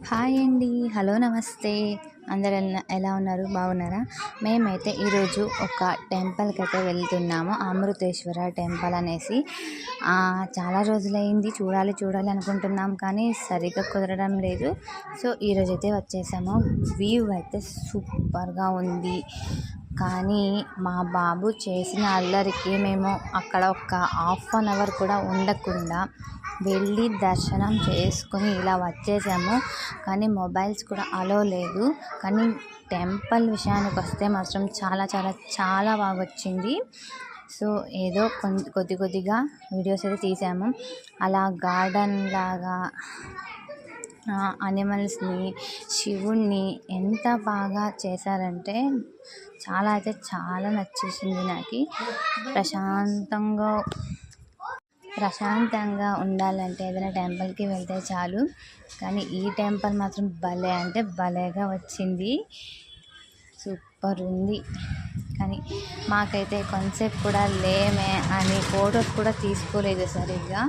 Hi అండి. Hello, నమస్తే. అందరు ఎలా ఉన్నారు? బాగున్నారా? మేమైతే ఈరోజు ఒక టెంపుల్కి అయితే వెళ్తున్నాము, అమృతేశ్వర టెంపుల్ అనేసి. చాలా రోజులైంది, చూడాలి అనుకుంటున్నాం, కానీ సరిగ్గా కుదరడం లేదు. సో ఈరోజైతే వచ్చేసాము. వ్యూ అయితే సూపర్గా ఉంది. కానీ మా బాబు చేసిన అల్లరికి మేము అక్కడ ఒక ½ కూడా ఉండకుండా వెళ్ళి దర్శనం చేసుకొని ఇలా వచ్చేసాము. కానీ మొబైల్స్ కూడా అలో లేదు. కానీ టెంపుల్ విషయానికి వస్తే మాత్రం చాలా చాలా చాలా బాగా వచ్చింది. సో ఏదో కొద్దిగా వీడియోస్ అయితే తీసాము. అలా గార్డెన్ లాగా అనిమల్స్ని, శివుణ్ణి ఎంత బాగా చేశారంటే చాలా అయితే చాలా నచ్చేసింది నాకు. ప్రశాంతంగా ఉండాలంటే ఏదైనా టెంపుల్కి వెళ్తే చాలు. కానీ ఈ టెంపుల్ మాత్రం భలే అంటే భలేగా వచ్చింది. సూపర్ ఉంది. కానీ మాకైతే కాన్సెప్ట్ కూడా లేమే అని ఫొటోస్ కూడా తీసుకోలేదు సరిగ్గా.